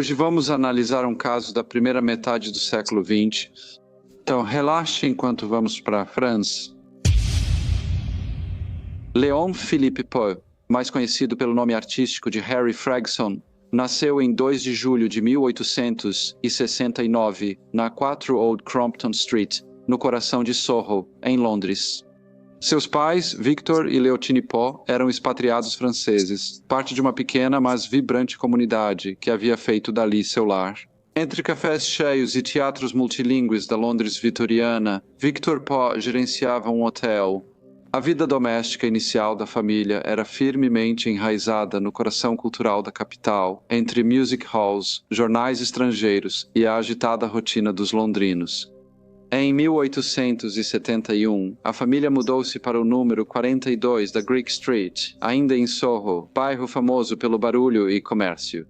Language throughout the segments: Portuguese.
Hoje vamos analisar um caso da primeira metade do século XX. Então, relaxe enquanto vamos para a França. Léon Philippe Poe, mais conhecido pelo nome artístico de Harry Fragson, nasceu em 2 de julho de 1869, na 4 Old Crompton Street, no coração de Soho, em Londres. Seus pais, Victor e Leontine Poe, eram expatriados franceses, parte de uma pequena, mas vibrante comunidade que havia feito dali seu lar. Entre cafés cheios e teatros multilingües da Londres vitoriana, Victor Poe gerenciava um hotel. A vida doméstica inicial da família era firmemente enraizada no coração cultural da capital, entre music halls, jornais estrangeiros e a agitada rotina dos londrinos. Em 1871, a família mudou-se para o número 42 da Greek Street, ainda em Soho, bairro famoso pelo barulho e comércio.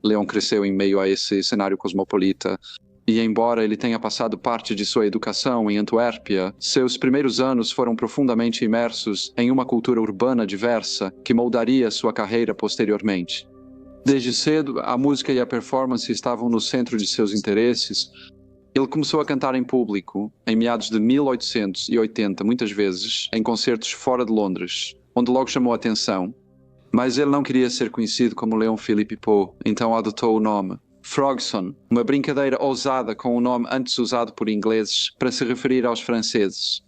Leon cresceu em meio a esse cenário cosmopolita, e embora ele tenha passado parte de sua educação em Antuérpia, seus primeiros anos foram profundamente imersos em uma cultura urbana diversa que moldaria sua carreira posteriormente. Desde cedo, a música e a performance estavam no centro de seus interesses. Ele começou a cantar em público, em meados de 1880, muitas vezes, em concertos fora de Londres, onde logo chamou a atenção. Mas ele não queria ser conhecido como Léon Philippe Poe, então adotou o nome Frogson, uma brincadeira ousada com o nome antes usado por ingleses para se referir aos franceses.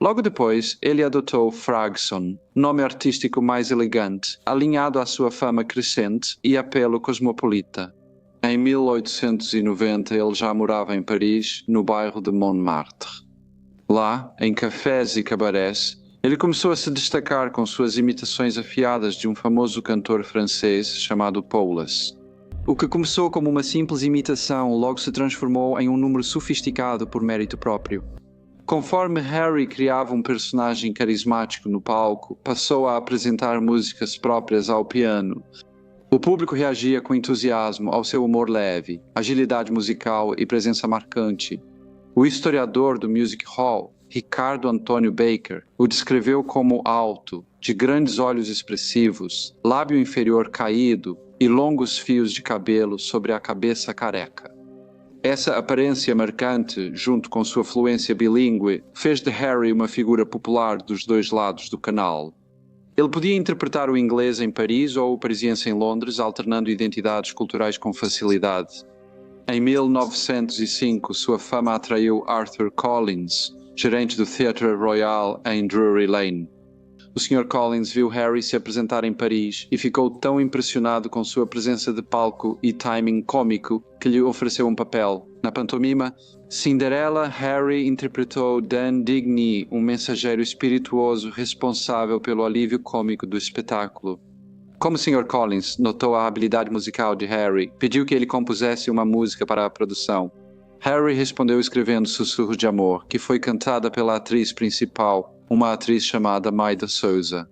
Logo depois, ele adotou Fragson, nome artístico mais elegante, alinhado à sua fama crescente e apelo cosmopolita. Em 1890, ele já morava em Paris, no bairro de Montmartre. Lá, em cafés e cabarés, ele começou a se destacar com suas imitações afiadas de um famoso cantor francês chamado Paulus. O que começou como uma simples imitação logo se transformou em um número sofisticado por mérito próprio. Conforme Harry criava um personagem carismático no palco, passou a apresentar músicas próprias ao piano. O público reagia com entusiasmo ao seu humor leve, agilidade musical e presença marcante. O historiador do Music Hall, Ricardo Antônio Baker, o descreveu como alto, de grandes olhos expressivos, lábio inferior caído e longos fios de cabelo sobre a cabeça careca. Essa aparência marcante, junto com sua fluência bilíngue, fez de Harry uma figura popular dos dois lados do canal. Ele podia interpretar o inglês em Paris ou o parisiense em Londres, alternando identidades culturais com facilidade. Em 1905, sua fama atraiu Arthur Collins, gerente do Theatre Royal em Drury Lane. O Sr. Collins viu Harry se apresentar em Paris e ficou tão impressionado com sua presença de palco e timing cômico que lhe ofereceu um papel. Na pantomima Cinderella, Harry interpretou Dan Digny, um mensageiro espirituoso responsável pelo alívio cômico do espetáculo. Como o Sr. Collins notou a habilidade musical de Harry, pediu que ele compusesse uma música para a produção. Harry respondeu escrevendo Sussurros de Amor, que foi cantada pela atriz principal, uma atriz chamada Maida Souza.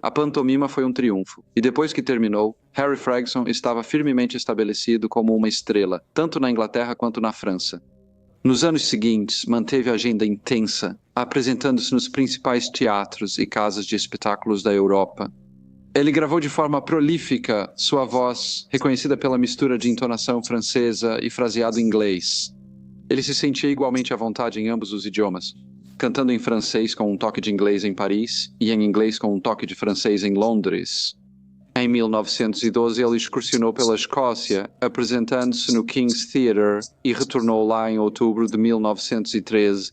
A pantomima foi um triunfo, e depois que terminou, Harry Fragson estava firmemente estabelecido como uma estrela, tanto na Inglaterra quanto na França. Nos anos seguintes, manteve a agenda intensa, apresentando-se nos principais teatros e casas de espetáculos da Europa. Ele gravou de forma prolífica sua voz, reconhecida pela mistura de entonação francesa e fraseado inglês. Ele se sentia igualmente à vontade em ambos os idiomas, cantando em francês com um toque de inglês em Paris e em inglês com um toque de francês em Londres. Em 1912, ele excursionou pela Escócia, apresentando-se no King's Theatre e retornou lá em outubro de 1913.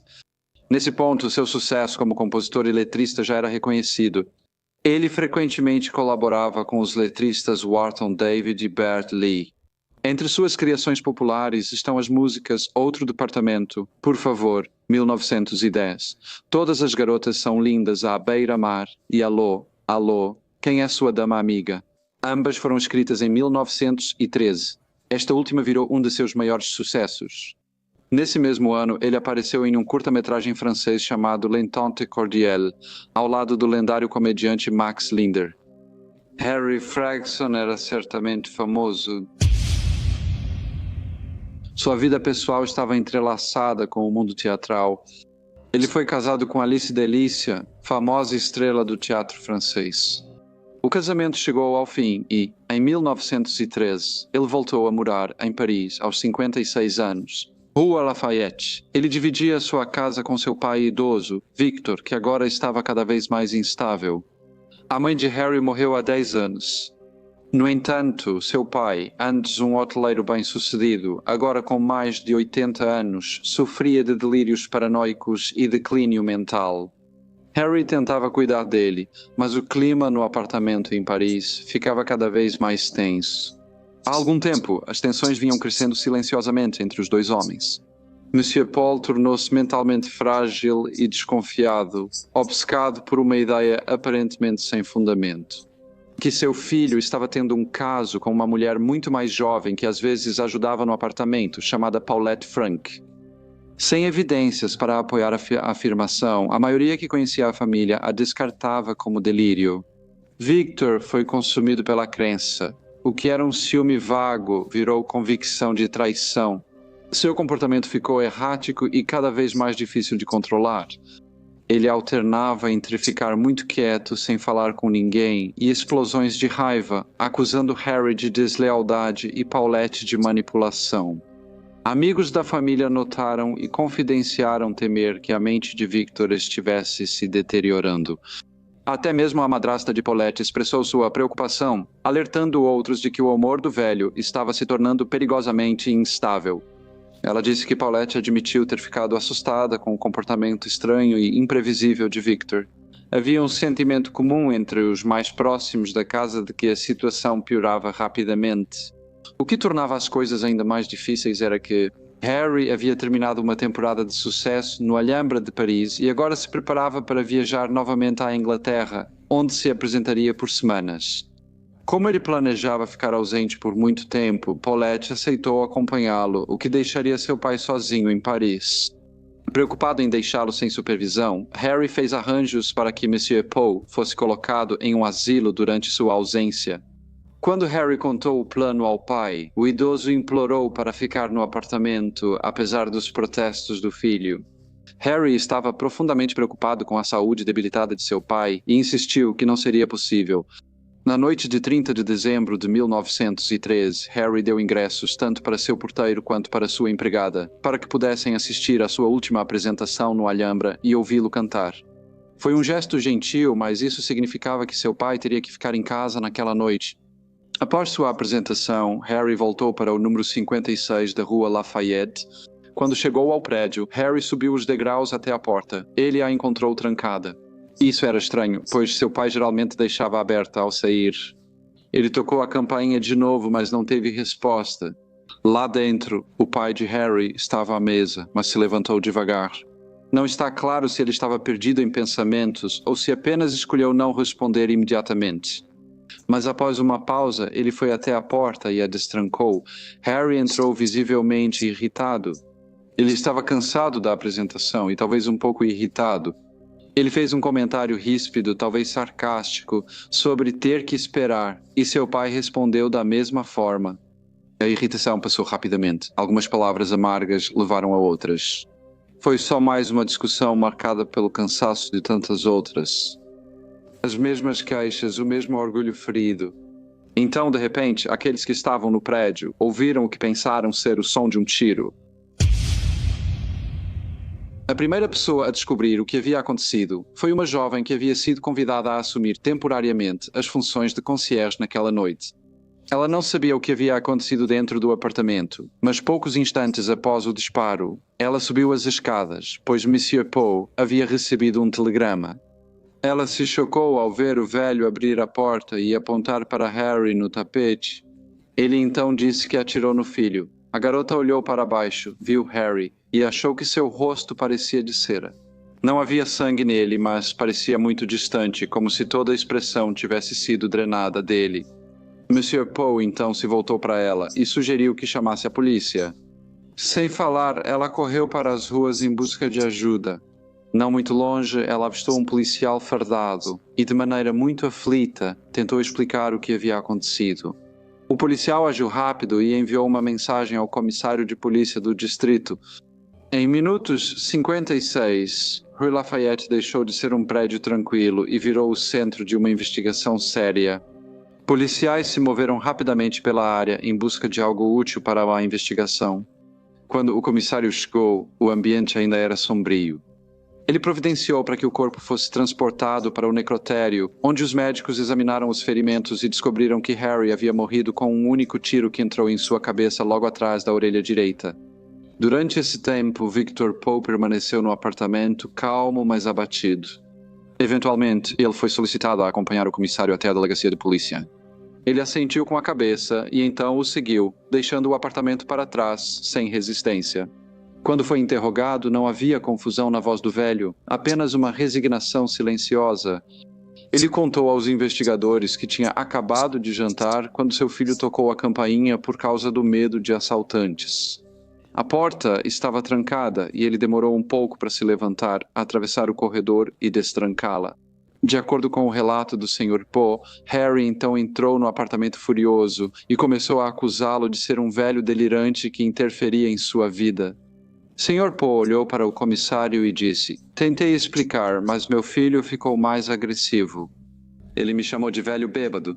Nesse ponto, seu sucesso como compositor e letrista já era reconhecido. Ele frequentemente colaborava com os letristas Wharton David e Bert Lee. Entre suas criações populares estão as músicas Outro Departamento, Por Favor, 1910. Todas as garotas são lindas à beira-mar e Alô, Alô, Quem é sua dama amiga? Ambas foram escritas em 1913. Esta última virou um de seus maiores sucessos. Nesse mesmo ano, ele apareceu em um curta-metragem francês chamado L'Entente Cordiale, ao lado do lendário comediante Max Linder. Harry Fragson era certamente famoso. Sua vida pessoal estava entrelaçada com o mundo teatral. Ele foi casado com Alice Delícia, famosa estrela do teatro francês. O casamento chegou ao fim e, em 1913, ele voltou a morar em Paris aos 56 anos. Rua Lafayette. Ele dividia sua casa com seu pai idoso, Victor, que agora estava cada vez mais instável. A mãe de Harry morreu há 10 anos. No entanto, seu pai, antes um hoteleiro bem-sucedido, agora com mais de 80 anos, sofria de delírios paranoicos e declínio mental. Harry tentava cuidar dele, mas o clima no apartamento em Paris ficava cada vez mais tenso. Há algum tempo, as tensões vinham crescendo silenciosamente entre os dois homens. Monsieur Paul tornou-se mentalmente frágil e desconfiado, obcecado por uma ideia aparentemente sem fundamento. Que seu filho estava tendo um caso com uma mulher muito mais jovem que às vezes ajudava no apartamento, chamada Paulette Frank. Sem evidências para apoiar a afirmação, a maioria que conhecia a família a descartava como delírio. Victor foi consumido pela crença. O que era um ciúme vago virou convicção de traição. Seu comportamento ficou errático e cada vez mais difícil de controlar. Ele alternava entre ficar muito quieto, sem falar com ninguém, e explosões de raiva, acusando Harry de deslealdade e Paulette de manipulação. Amigos da família notaram e confidenciaram temer que a mente de Victor estivesse se deteriorando. Até mesmo a madrasta de Paulette expressou sua preocupação, alertando outros de que o humor do velho estava se tornando perigosamente instável. Ela disse que Paulette admitiu ter ficado assustada com o comportamento estranho e imprevisível de Victor. Havia um sentimento comum entre os mais próximos da casa de que a situação piorava rapidamente. O que tornava as coisas ainda mais difíceis era que Harry havia terminado uma temporada de sucesso no Alhambra de Paris e agora se preparava para viajar novamente à Inglaterra, onde se apresentaria por semanas. Como ele planejava ficar ausente por muito tempo, Paulette aceitou acompanhá-lo, o que deixaria seu pai sozinho em Paris. Preocupado em deixá-lo sem supervisão, Harry fez arranjos para que Monsieur Poe fosse colocado em um asilo durante sua ausência. Quando Harry contou o plano ao pai, o idoso implorou para ficar no apartamento, apesar dos protestos do filho. Harry estava profundamente preocupado com a saúde debilitada de seu pai e insistiu que não seria possível. Na noite de 30 de dezembro de 1913, Harry deu ingressos tanto para seu porteiro quanto para sua empregada, para que pudessem assistir à sua última apresentação no Alhambra e ouvi-lo cantar. Foi um gesto gentil, mas isso significava que seu pai teria que ficar em casa naquela noite. Após sua apresentação, Harry voltou para o número 56 da Rua Lafayette. Quando chegou ao prédio, Harry subiu os degraus até a porta. Ele a encontrou trancada. Isso era estranho, pois seu pai geralmente deixava aberta ao sair. Ele tocou a campainha de novo, mas não teve resposta. Lá dentro, o pai de Harry estava à mesa, mas se levantou devagar. Não está claro se ele estava perdido em pensamentos ou se apenas escolheu não responder imediatamente. Mas após uma pausa, ele foi até a porta e a destrancou. Harry entrou visivelmente irritado. Ele estava cansado da apresentação e talvez um pouco irritado. Ele fez um comentário ríspido, talvez sarcástico, sobre ter que esperar, e seu pai respondeu da mesma forma. A irritação passou rapidamente. Algumas palavras amargas levaram a outras. Foi só mais uma discussão marcada pelo cansaço de tantas outras. As mesmas queixas, o mesmo orgulho ferido. Então, de repente, aqueles que estavam no prédio ouviram o que pensaram ser o som de um tiro. A primeira pessoa a descobrir o que havia acontecido foi uma jovem que havia sido convidada a assumir temporariamente as funções de concierge naquela noite. Ela não sabia o que havia acontecido dentro do apartamento, mas poucos instantes após o disparo, ela subiu as escadas, pois Monsieur Poe havia recebido um telegrama. Ela se chocou ao ver o velho abrir a porta e apontar para Harry no tapete. Ele então disse que atirou no filho. A garota olhou para baixo, viu Harry e achou que seu rosto parecia de cera. Não havia sangue nele, mas parecia muito distante, como se toda a expressão tivesse sido drenada dele. Monsieur Poe então se voltou para ela e sugeriu que chamasse a polícia. Sem falar, ela correu para as ruas em busca de ajuda. Não muito longe, ela avistou um policial fardado e, de maneira muito aflita, tentou explicar o que havia acontecido. O policial agiu rápido e enviou uma mensagem ao comissário de polícia do distrito. Em minutos 56, Rue Lafayette deixou de ser um prédio tranquilo e virou o centro de uma investigação séria. Policiais se moveram rapidamente pela área em busca de algo útil para a investigação. Quando o comissário chegou, o ambiente ainda era sombrio. Ele providenciou para que o corpo fosse transportado para o necrotério, onde os médicos examinaram os ferimentos e descobriram que Harry havia morrido com um único tiro que entrou em sua cabeça logo atrás da orelha direita. Durante esse tempo, Victor Poe permaneceu no apartamento, calmo, mas abatido. Eventualmente, ele foi solicitado a acompanhar o comissário até a delegacia de polícia. Ele assentiu com a cabeça e então o seguiu, deixando o apartamento para trás, sem resistência. Quando foi interrogado, não havia confusão na voz do velho, apenas uma resignação silenciosa. Ele contou aos investigadores que tinha acabado de jantar quando seu filho tocou a campainha por causa do medo de assaltantes. A porta estava trancada e ele demorou um pouco para se levantar, atravessar o corredor e destrancá-la. De acordo com o relato do Sr. Poe, Harry então entrou no apartamento furioso e começou a acusá-lo de ser um velho delirante que interferia em sua vida. Sr. Poe olhou para o comissário e disse: "Tentei explicar, mas meu filho ficou mais agressivo. Ele me chamou de velho bêbado."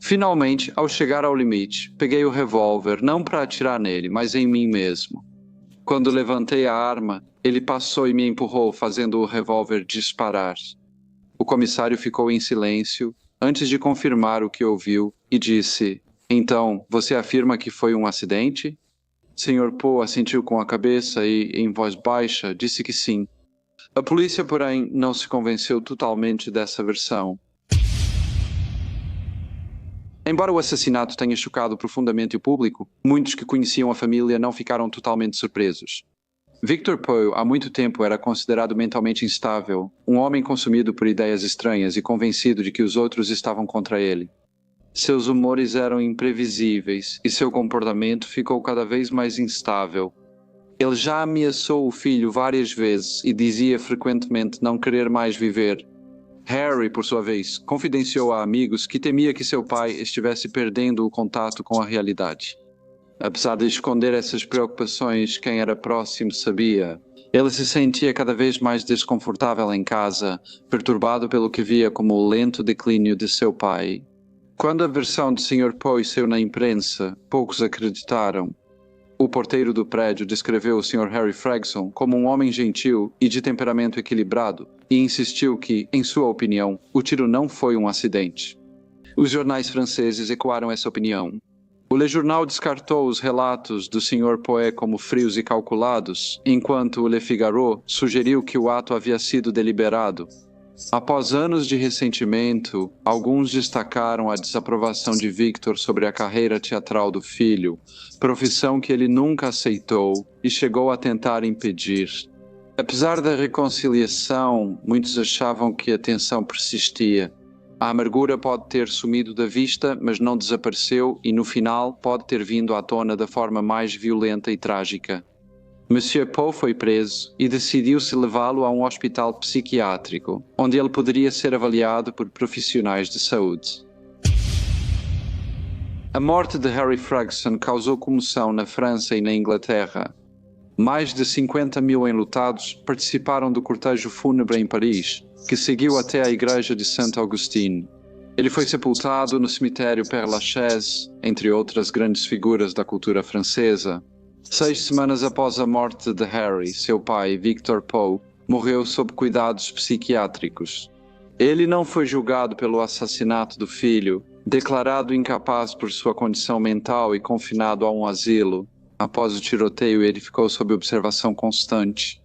Finalmente, ao chegar ao limite, peguei o revólver, não para atirar nele, mas em mim mesmo. Quando levantei a arma, ele passou e me empurrou, fazendo o revólver disparar. O comissário ficou em silêncio, antes de confirmar o que ouviu, e disse: "Então, você afirma que foi um acidente?" Sr. Poe assentiu com a cabeça e, em voz baixa, disse que sim. A polícia, porém, não se convenceu totalmente dessa versão. Embora o assassinato tenha chocado profundamente o público, muitos que conheciam a família não ficaram totalmente surpresos. Victor Poe há muito tempo era considerado mentalmente instável, um homem consumido por ideias estranhas e convencido de que os outros estavam contra ele. Seus humores eram imprevisíveis e seu comportamento ficou cada vez mais instável. Ele já ameaçou o filho várias vezes e dizia frequentemente não querer mais viver. Harry, por sua vez, confidenciou a amigos que temia que seu pai estivesse perdendo o contato com a realidade. Apesar de esconder essas preocupações, quem era próximo sabia. Ele se sentia cada vez mais desconfortável em casa, perturbado pelo que via como o lento declínio de seu pai. Quando a versão de Sr. Poe saiu na imprensa, poucos acreditaram. O porteiro do prédio descreveu o Sr. Harry Fregson como um homem gentil e de temperamento equilibrado e insistiu que, em sua opinião, o tiro não foi um acidente. Os jornais franceses ecoaram essa opinião. O Le Journal descartou os relatos do Sr. Poe como frios e calculados, enquanto o Le Figaro sugeriu que o ato havia sido deliberado. Após anos de ressentimento, alguns destacaram a desaprovação de Victor sobre a carreira teatral do filho, profissão que ele nunca aceitou e chegou a tentar impedir. Apesar da reconciliação, muitos achavam que a tensão persistia. A amargura pode ter sumido da vista, mas não desapareceu e, no final, pode ter vindo à tona da forma mais violenta e trágica. Monsieur Poe foi preso e decidiu-se levá-lo a um hospital psiquiátrico, onde ele poderia ser avaliado por profissionais de saúde. A morte de Harry Fregson causou comoção na França e na Inglaterra. Mais de 50 mil enlutados participaram do cortejo fúnebre em Paris, que seguiu até a igreja de Saint-Augustin. Ele foi sepultado no cemitério Père-Lachaise, entre outras grandes figuras da cultura francesa. 6 semanas após a morte de Harry, seu pai, Victor Poe, morreu sob cuidados psiquiátricos. Ele não foi julgado pelo assassinato do filho, declarado incapaz por sua condição mental e confinado a um asilo. Após o tiroteio, ele ficou sob observação constante.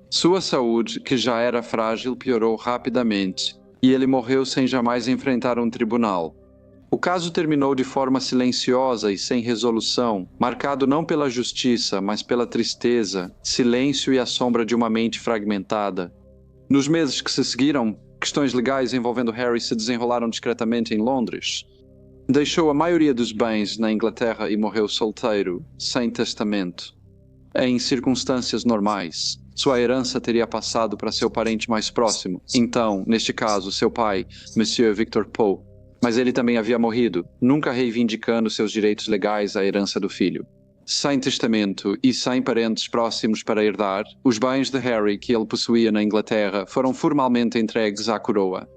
Sua saúde, que já era frágil, piorou rapidamente, e ele morreu sem jamais enfrentar um tribunal. O caso terminou de forma silenciosa e sem resolução, marcado não pela justiça, mas pela tristeza, silêncio e a sombra de uma mente fragmentada. Nos meses que se seguiram, questões legais envolvendo Harry se desenrolaram discretamente em Londres. Deixou a maioria dos bens na Inglaterra e morreu solteiro, sem testamento. Em circunstâncias normais, sua herança teria passado para seu parente mais próximo, então, neste caso, seu pai, Monsieur Victor Poe. Mas ele também havia morrido, nunca reivindicando seus direitos legais à herança do filho. Sem testamento e sem parentes próximos para herdar, os bens de Harry que ele possuía na Inglaterra foram formalmente entregues à coroa.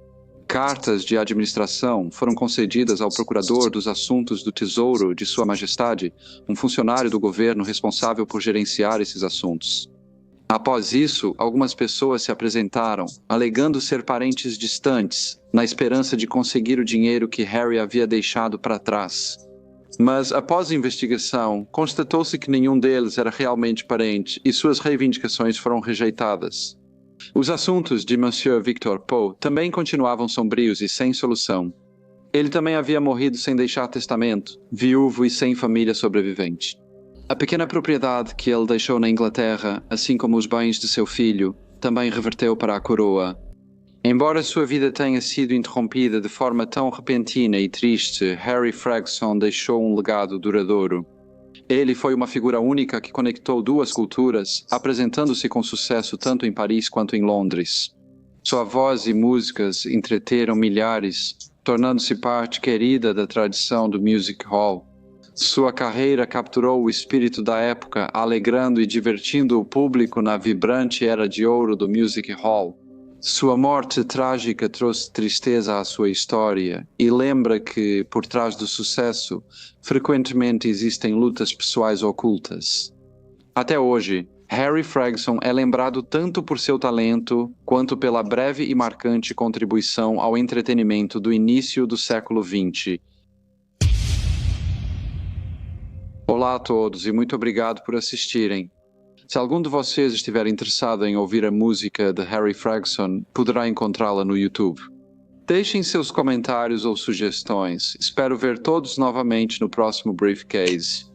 Cartas de administração foram concedidas ao procurador dos assuntos do Tesouro de Sua Majestade, um funcionário do governo responsável por gerenciar esses assuntos. Após isso, algumas pessoas se apresentaram, alegando ser parentes distantes, na esperança de conseguir o dinheiro que Harry havia deixado para trás. Mas, após a investigação, constatou-se que nenhum deles era realmente parente e suas reivindicações foram rejeitadas. Os assuntos de Monsieur Victor Poe também continuavam sombrios e sem solução. Ele também havia morrido sem deixar testamento, viúvo e sem família sobrevivente. A pequena propriedade que ele deixou na Inglaterra, assim como os bens de seu filho, também reverteu para a coroa. Embora sua vida tenha sido interrompida de forma tão repentina e triste, Harry Fragson deixou um legado duradouro. Ele foi uma figura única que conectou duas culturas, apresentando-se com sucesso tanto em Paris quanto em Londres. Sua voz e músicas entreteram milhares, tornando-se parte querida da tradição do music hall. Sua carreira capturou o espírito da época, alegrando e divertindo o público na vibrante era de ouro do music hall. Sua morte trágica trouxe tristeza à sua história e lembra que, por trás do sucesso, frequentemente existem lutas pessoais ocultas. Até hoje, Harry Fragson é lembrado tanto por seu talento quanto pela breve e marcante contribuição ao entretenimento do início do século XX. Olá a todos e muito obrigado por assistirem. Se algum de vocês estiver interessado em ouvir a música de Harry Fragson, poderá encontrá-la no YouTube. Deixem seus comentários ou sugestões. Espero ver todos novamente no próximo Briefcase.